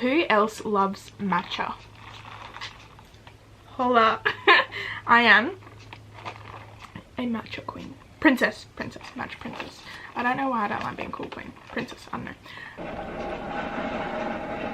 Who else loves matcha? Holla. I am a matcha queen. Princess, matcha princess. I don't know why I don't like being called queen. Princess, I don't know.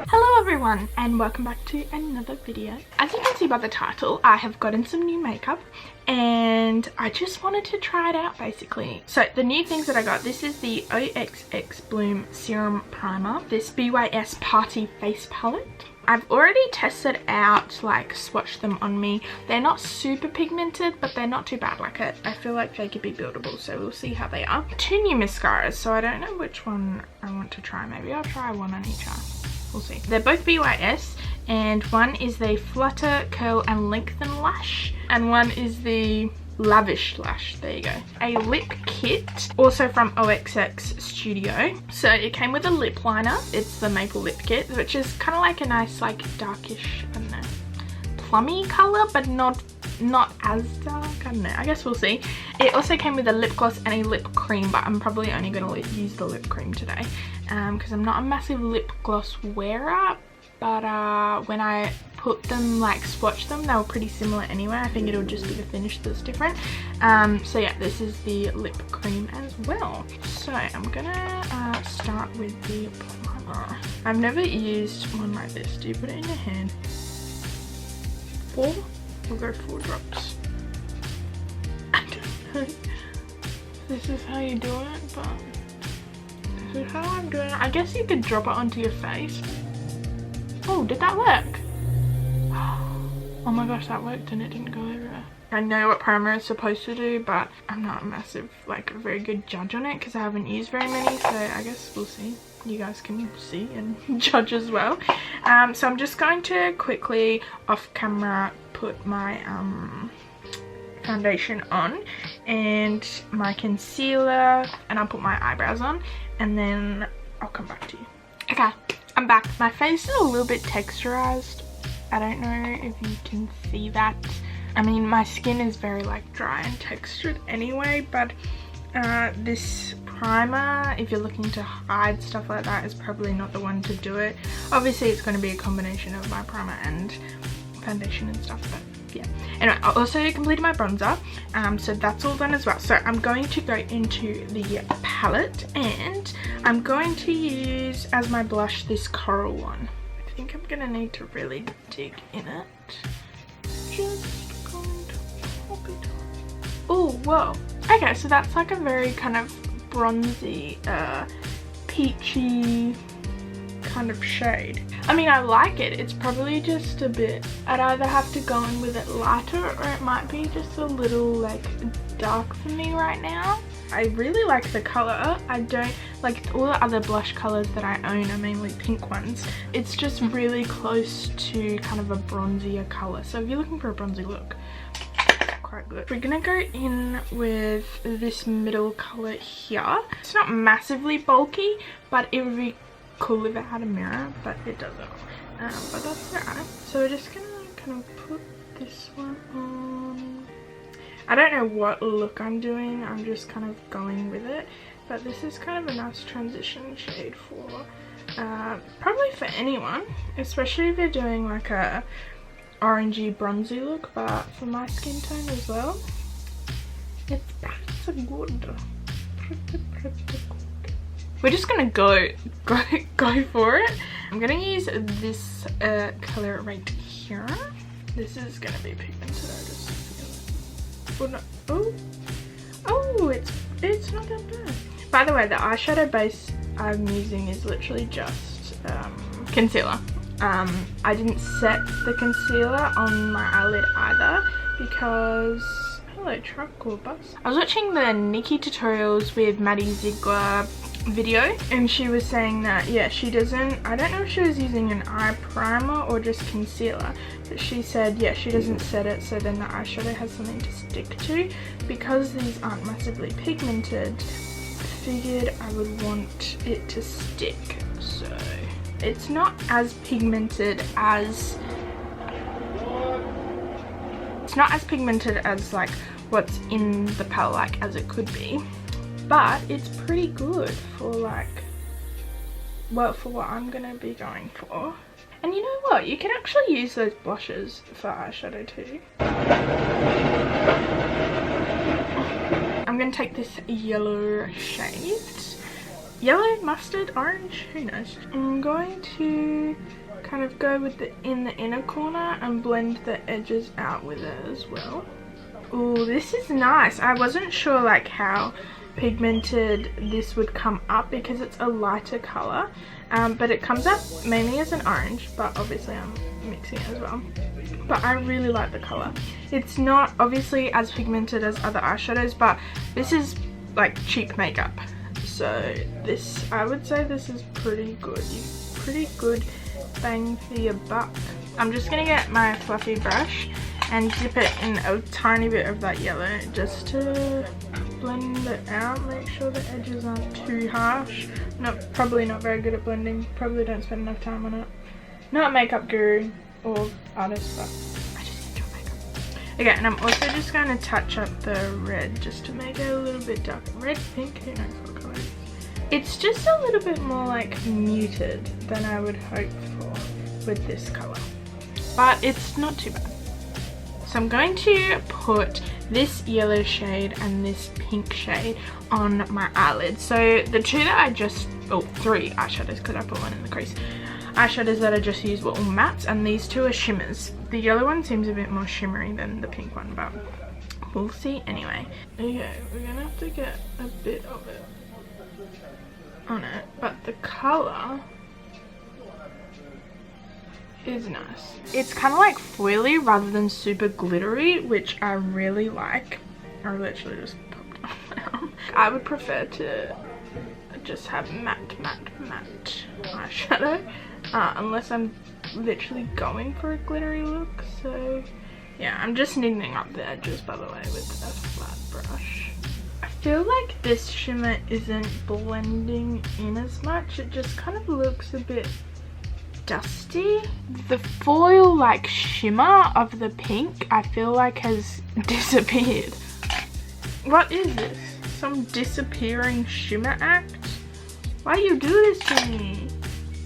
Hello everyone and welcome back to another video. As you can see by the title, I have gotten some new makeup and I just wanted to try it out basically. So the new things that I got, this is the OXX Bloom Serum Primer, this BYS Party Face Palette. I've already tested out, like swatched them on me. They're not super pigmented, but they're not too bad. Like I feel like they could be buildable, so we'll see how they are. Two new mascaras, so I don't know which one I want to try. Maybe I'll try one on each eye. We'll see. They're both BYS, and one is the Flutter, Curl and Lengthen Lash, and one is the Lavish Lash. There you go. A lip kit, also from OXX Studio. So it came with a lip liner. It's the Maple Lip Kit, which is kind of like a nice, like darkish, I don't know, plummy color, but not as dark. I don't know, I guess we'll see. It also came with a lip gloss and a lip cream, but I'm probably only going to use the lip cream today because I'm not a massive lip gloss wearer. But when I put them, like swatch them, they were pretty similar anyway. I think it'll just be the finish that's different. So yeah, this is the lip cream as well. So I'm gonna start with the primer. I've never used one like this. Do you put it in your hand? 4? We'll go 4 drops. I don't know if this is how you do it, but this is how I'm doing it. I guess you could drop it onto your face. Oh, did that work? Oh my gosh, that worked and it didn't go everywhere. I know what primer is supposed to do, but I'm not a massive, like, a very good judge on it because I haven't used very many, so I guess we'll see. You guys can see and judge as well. So I'm just going to quickly, off camera, put my foundation on and my concealer, and I'll put my eyebrows on, and then I'll come back to you. Okay. I'm back. My face is a little bit texturized. I don't know if you can see that. I mean, my skin is very like dry and textured anyway, but this primer, if you're looking to hide stuff like that, is probably not the one to do it. Obviously it's going to be a combination of my primer and foundation and stuff, but yeah. Anyway, I also completed my bronzer, so that's all done as well. So I'm going to go into the palette and I'm going to use as my blush this coral one. I think I'm gonna need to really dig in it. Just going to pop it on. Oh, whoa. Okay, so that's like a very kind of bronzy, peachy kind of shade. I mean, I like it. It's probably just a bit, I'd either have to go in with it lighter or it might be just a little like dark for me right now. I really like the color. I don't like all the other blush colors that I own are mainly pink ones. It's just really close to kind of a bronzier color. So if you're looking for a bronzy look, quite good. We're gonna go in with this middle color here. It's not massively bulky, but it would be cool if it had a mirror, but it doesn't. But that's alright. So we're just gonna kind of put this one on. I don't know what look I'm doing, I'm just kind of going with it, but this is kind of a nice transition shade for probably for anyone, especially if you're doing like a orangey bronzy look, but for my skin tone as well, it's pretty good. Pretty good. We're just gonna go for it. I'm gonna use this color right here. This is gonna be pigmented. I just feel it. Oh no. Oh, it's not that bad. By the way, the eyeshadow base I'm using is literally just concealer. I didn't set the concealer on my eyelid either because hello tropical bus. I was watching the Nikkie tutorials with Maddie Ziegler video and she was saying that yeah, she doesn't, I don't know if she was using an eye primer or just concealer, but she said yeah, she doesn't set it so then the eyeshadow has something to stick to. Because these aren't massively pigmented, I figured I would want it to stick. So it's not as pigmented as like what's in the palette, like as it could be, but it's pretty good for like, well, for what I'm gonna be going for. And you know what? You can actually use those blushes for eyeshadow too. I'm going to take this yellow shade. Yellow, mustard, orange, who knows. I'm going to kind of go with in the inner corner and blend the edges out with it as well. Oh, this is nice. I wasn't sure like how pigmented this would come up because it's a lighter color, but it comes up mainly as an orange, but obviously I'm mixing it as well. But I really like the color. It's not obviously as pigmented as other eyeshadows, but this is like cheap makeup, so this, I would say this is pretty good. Pretty good bang for your buck. I'm just gonna get my fluffy brush and dip it in a tiny bit of that yellow just to blend it out. Make sure the edges aren't too harsh. Probably not very good at blending. Probably don't spend enough time on it. Not a makeup guru or artist, but I just enjoy makeup. Okay, and I'm also just going to touch up the red just to make it a little bit darker. Red, pink, who knows what color it is. It's just a little bit more like muted than I would hope for with this color, but it's not too bad. So I'm going to put this yellow shade and this pink shade on my eyelids. So the two that I just, oh, three eyeshadows because I put one in the crease. Eyeshadows that I just used were all mattes, and these two are shimmers. The yellow one seems a bit more shimmery than the pink one, but we'll see anyway. Okay, we're gonna have to get a bit of it on it, but the color is nice. It's kind of like foily rather than super glittery, which I really like. I literally just popped off my arm. I would prefer to just have matte eyeshadow, unless I'm literally going for a glittery look. So yeah, I'm just kneading up the edges, by the way, with a flat brush. I feel like this shimmer isn't blending in as much. It just kind of looks a bit dusty. The foil like shimmer of the pink I feel like has disappeared. What is this? Some disappearing shimmer act? Why do you do this to me?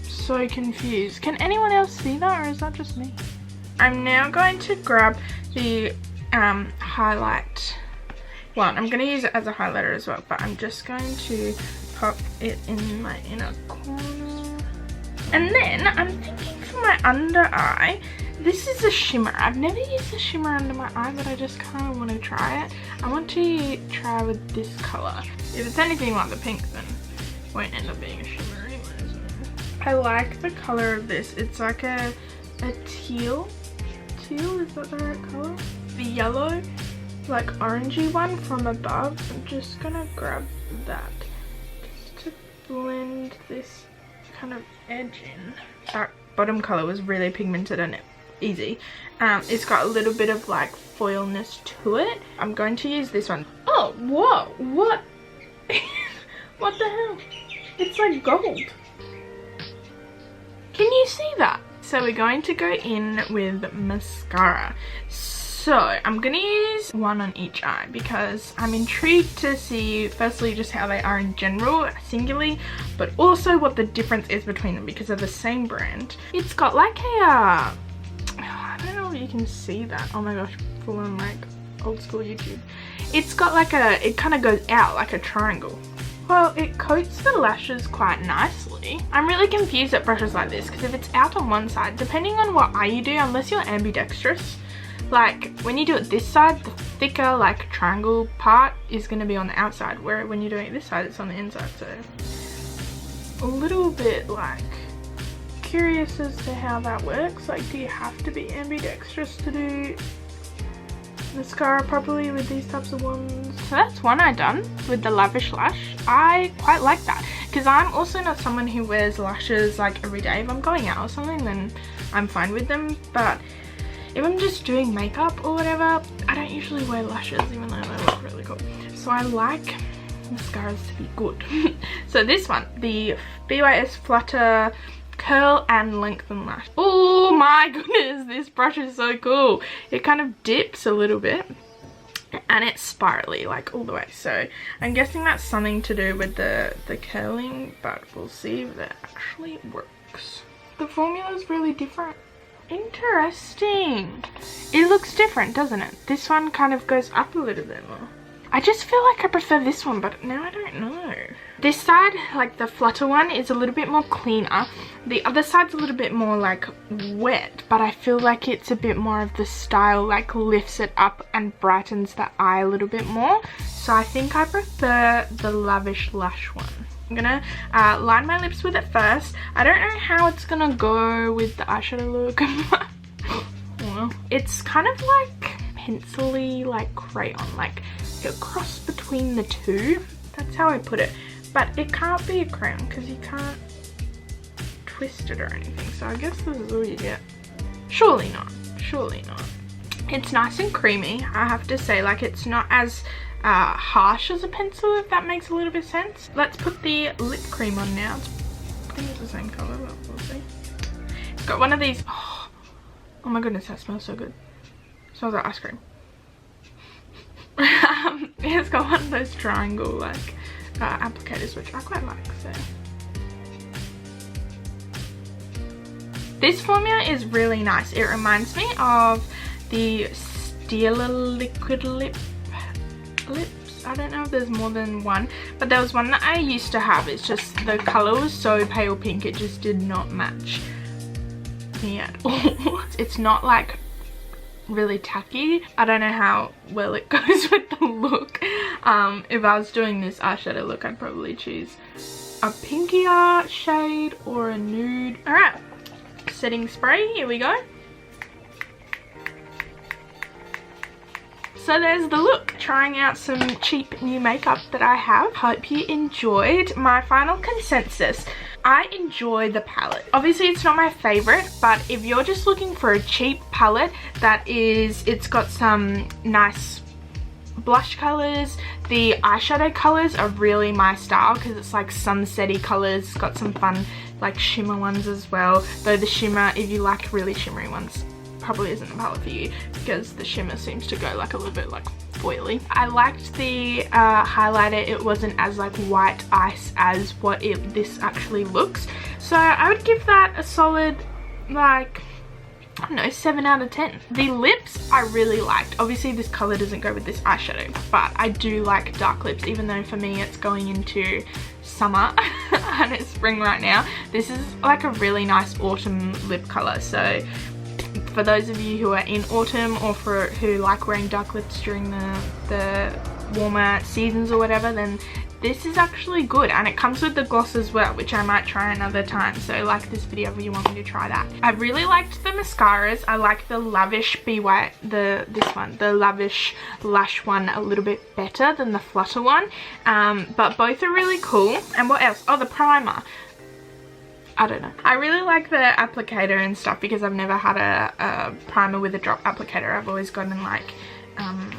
So confused. Can anyone else see that, or is that just me? I'm now going to grab the highlight one. I'm going to use it as a highlighter as well, but I'm just going to pop it in my inner corner. And then I'm thinking for my under eye, this is a shimmer. I've never used a shimmer under my eye, but I just kind of want to try it. I want to try with this color. If it's anything like the pink, then it won't end up being a shimmer anyways. I like the color of this. It's like a teal. Teal, is that the right color? The yellow, like orangey one from above. I'm just gonna grab that just to blend this kind of edge in. That bottom color was really pigmented and easy. It's got a little bit of like foilness to it. I'm going to use this one. Oh, whoa, what? What the hell? It's like gold. Can you see that? So we're going to go in with mascara. So I'm going to use one on each eye because I'm intrigued to see firstly just how they are in general, singularly, but also what the difference is between them because they're the same brand. It's got like a, I don't know if you can see that. Oh my gosh, full on like old school YouTube. It's got like a, it kind of goes out like a triangle. Well, it coats the lashes quite nicely. I'm really confused at brushes like this because if it's out on one side, depending on what eye you do, unless you're ambidextrous, like when you do it this side, the thicker like triangle part is going to be on the outside, where when you're doing it this side, it's on the inside. So a little bit like curious as to how that works. Like, do you have to be ambidextrous to do mascara properly with these types of ones? So that's one eye done with the Lavish Lash. I quite like that because I'm also not someone who wears lashes like every day. If I'm going out or something, then I'm fine with them, but if I'm just doing makeup or whatever, I don't usually wear lashes even though they look really cool. So I like mascaras to be good. So this one, the BYS Flutter Curl and Lengthen Lash. Oh my goodness, this brush is so cool. It kind of dips a little bit and it's spirally like all the way. So I'm guessing that's something to do with the curling, but we'll see if that actually works. the formula is really different. Interesting. It looks different, doesn't it? This one kind of goes up a little bit more. I just feel like I prefer this one, but now I don't know. This side, like the Flutter one, is a little bit more cleaner. The other side's a little bit more like wet, but I feel like it's a bit more of the style, like lifts it up and brightens the eye a little bit more. So I think I prefer the Lavish Lush one. I'm gonna line my lips with it first. I don't know how it's gonna go with the eyeshadow look. Well, it's kind of like pencil-y, like crayon, like a cross between the two. That's how I put it. But it can't be a crayon because you can't twist it or anything. So I guess this is all you get. Surely not. Surely not. It's nice and creamy, I have to say. Like, it's not as harsh as a pencil, if that makes a little bit of sense. Let's put the lip cream on now. I think it's the same colour, but we'll see. It's got one of these. Oh my goodness, that smells so good. It smells like ice cream. It's got one of those triangle like applicators, which I quite like. So this formula is really nice. It reminds me of the Stila Liquid Lips. I don't know if there's more than one, but there was one that I used to have. It's just the color was so pale pink, it just did not match me at all. It's not like really tacky. I don't know how well it goes with the look. If I was doing this eyeshadow look, I'd probably choose a pinkier shade or a nude. All right, setting spray, here we go. So there's the look. Trying out some cheap new makeup that I have. Hope you enjoyed. My final consensus: I enjoy the palette. Obviously it's not my favorite, but if you're just looking for a cheap palette that is, it's got some nice blush colors, the eyeshadow colors are really my style because it's like sunsetty colors. It's got some fun like shimmer ones as well, though the shimmer, if you like really shimmery ones, probably isn't a palette for you because the shimmer seems to go like a little bit like foily. I liked the highlighter. It wasn't as like white ice as what this actually looks, so I would give that a solid, like, I don't know, 7 out of 10. The lips I really liked. Obviously this color doesn't go with this eyeshadow, but I do like dark lips, even though for me it's going into summer and it's spring right now. This is like a really nice autumn lip color, so for those of you who are in autumn or who like wearing dark lips during the warmer seasons or whatever, then this is actually good. And it comes with the gloss as well, which I might try another time, so like this video if you want me to try that. I really liked the mascaras. I like the Lavish the Lavish Lush one a little bit better than the Flutter one, but both are really cool. And what else? Oh, the primer. I don't know. I really like the applicator and stuff because I've never had a primer with a drop applicator. I've always gotten like, I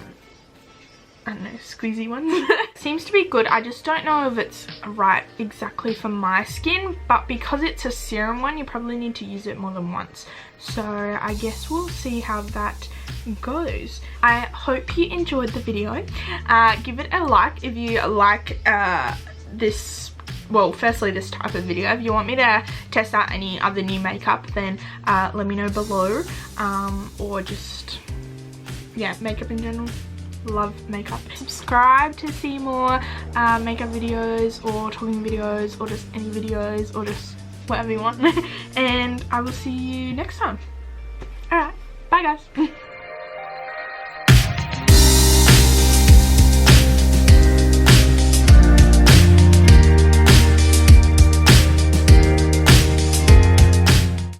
don't know, squeezy ones. Seems to be good. I just don't know if it's right exactly for my skin, but because it's a serum one, you probably need to use it more than once. So I guess we'll see how that goes. I hope you enjoyed the video. Give it a like if you like this. Well, firstly, this type of video. If you want me to test out any other new makeup, then let me know below. Or just, yeah, makeup in general. Love makeup. Subscribe to see more makeup videos or talking videos or just any videos or just whatever you want. And I will see you next time. Alright, bye guys.